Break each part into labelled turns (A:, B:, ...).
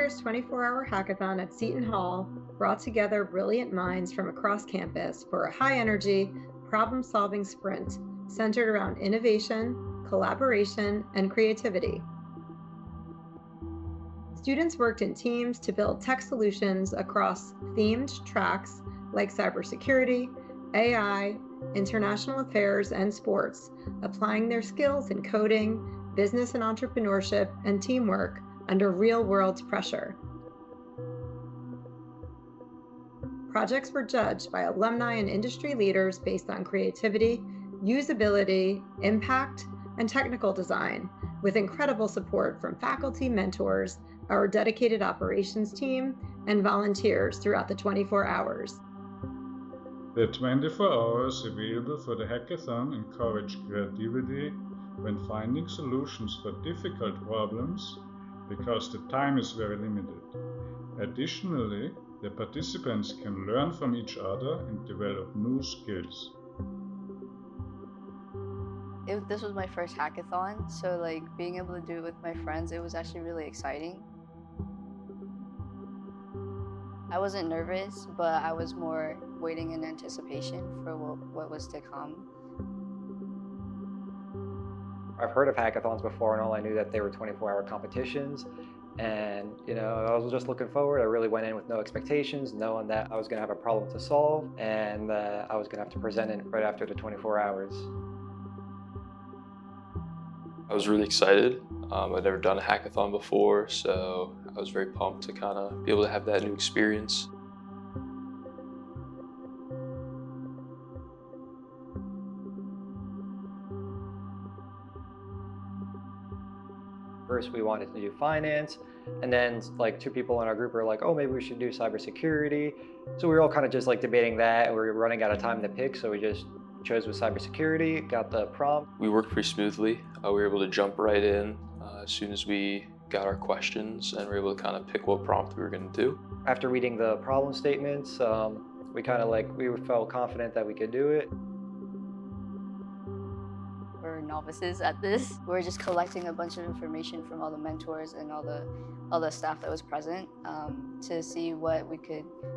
A: year's 24-hour hackathon at Seton Hall brought together brilliant minds from across campus for a high-energy, problem-solving sprint centered around innovation, collaboration, and creativity. Students worked in teams to build tech solutions across themed tracks like cybersecurity, AI, international affairs, and sports, applying their skills in coding, business and entrepreneurship, and teamwork under real-world pressure. Projects were judged by alumni and industry leaders based on creativity, usability, impact, and technical design, with incredible support from faculty mentors, our dedicated operations team, and volunteers throughout the 24 hours.
B: The 24 hours available for the hackathon encourage creativity when finding solutions for difficult problems because the time is very limited. Additionally, the participants can learn from each other and develop new skills.
C: This was my first hackathon, so like being able to do it with my friends, it was actually really exciting. I wasn't nervous, but I was more waiting in anticipation for what was to come.
D: I've heard of hackathons before, and all I knew that they were 24-hour competitions. And I was just looking forward. I really went in with no expectations, knowing that I was going to have a problem to solve, and I was going to have to present it right after the 24 hours.
E: I was really excited. I'd never done a hackathon before, so I was very pumped to kind of be able to have that new experience.
D: First, we wanted to do finance, and then like two people in our group were like, oh, maybe we should do cybersecurity. So we were all kind of just like debating that, and we were running out of time to pick, so we just chose with cybersecurity, got the prompt.
E: We worked pretty smoothly. We were able to jump right in as soon as we got our questions, and we were able to kind of pick what prompt we were going to do.
D: After reading the problem statements, we felt confident that we could do it.
C: We're novices at this. We're just collecting a bunch of information from all the mentors and all the staff that was present to see what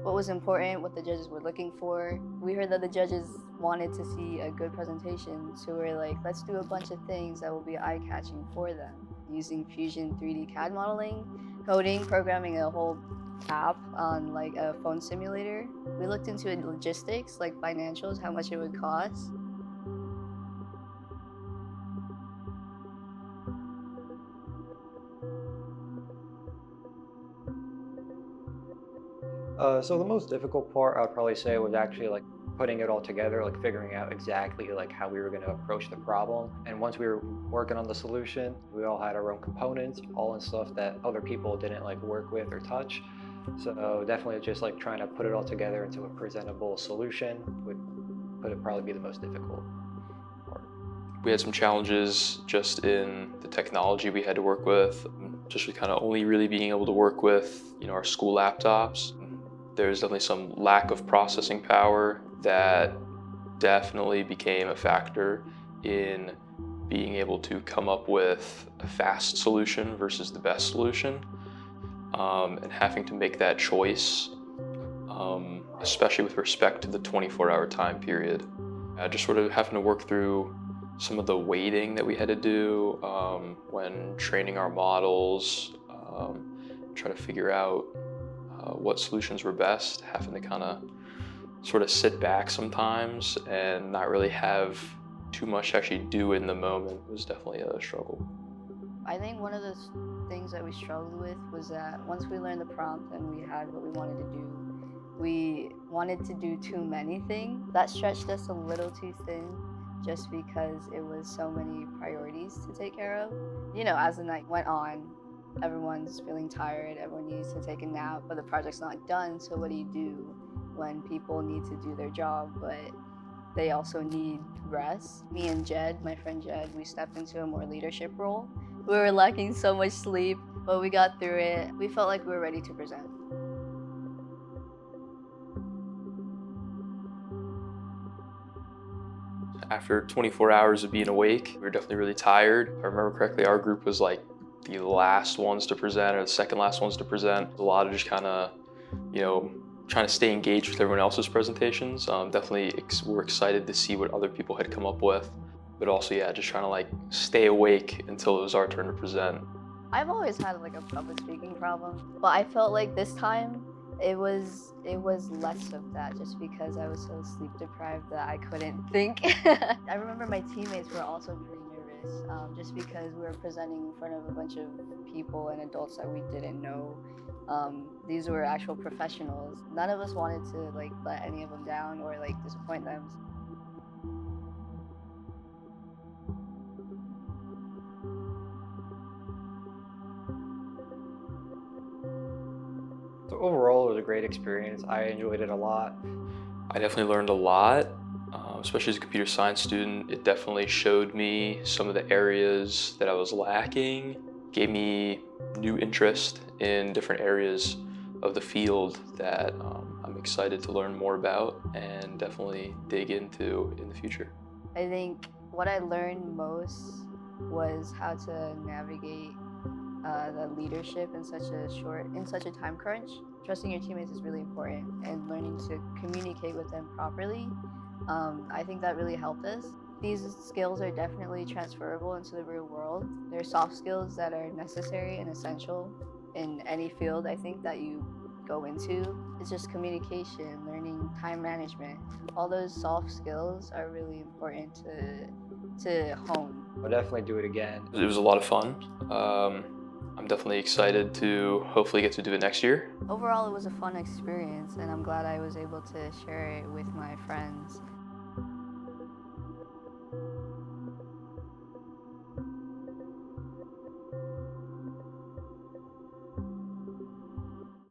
C: was important, what the judges were looking for. We heard that the judges wanted to see a good presentation, so we're like, let's do a bunch of things that will be eye-catching for them. Using Fusion 3D CAD modeling, coding, programming a whole app on like a phone simulator. We looked into logistics, like financials, how much it would cost.
D: So the most difficult part, I would probably say, was actually like putting it all together, like figuring out exactly like how we were going to approach the problem. And once we were working on the solution, we all had our own components, all in stuff that other people didn't like work with or touch. So definitely just like trying to put it all together into a presentable solution would probably be the most difficult part.
E: We had some challenges just in the technology we had to work with, just with kind of only really being able to work with our school laptops. There's definitely some lack of processing power that definitely became a factor in being able to come up with a fast solution versus the best solution, and having to make that choice, especially with respect to the 24-hour time period. Just sort of having to work through some of the weighting that we had to do when training our models, try to figure out what solutions were best, having to kind of sort of sit back sometimes and not really have too much to actually do in the moment was definitely a struggle.
C: I think one of the things that we struggled with was that once we learned the prompt and we had what we wanted to do, we wanted to do too many things. That stretched us a little too thin just because it was so many priorities to take care of. As the night went on, everyone's feeling tired, everyone needs to take a nap, but the project's not done, so what do you do when people need to do their job, but they also need rest? Me and Jed, my friend Jed, we stepped into a more leadership role. We were lacking so much sleep, but we got through it. We felt like we were ready to present.
E: After 24 hours of being awake, we were definitely really tired. If I remember correctly, our group was like the last ones to present or the second last ones to present. A lot of just kind of, trying to stay engaged with everyone else's presentations. Definitely we're excited to see what other people had come up with, but also, yeah, just trying to like stay awake until it was our turn to present.
C: I've always had like a public speaking problem, but I felt like this time it was less of that, just because I was so sleep deprived that I couldn't think. I remember my teammates were also pretty nervous, just because we were presenting in front of a bunch of people and adults that we didn't know. These were actual professionals. None of us wanted to like let any of them down or like disappoint them.
D: So overall, it was a great experience. I enjoyed it a lot.
E: I definitely learned a lot, especially as a computer science student. It definitely showed me some of the areas that I was lacking, gave me new interest in different areas of the field that I'm excited to learn more about and definitely dig into in the future.
C: I think what I learned most was how to navigate the leadership in such a time crunch. Trusting your teammates is really important, and learning to communicate with them properly. I think that really helped us. These skills are definitely transferable into the real world. They're soft skills that are necessary and essential in any field, I think, that you go into. It's just communication, learning time management. All those soft skills are really important to hone.
D: I'll definitely do it again.
E: It was a lot of fun. I'm definitely excited to hopefully get to do it next year.
C: Overall, it was a fun experience, and I'm glad I was able to share it with my friends.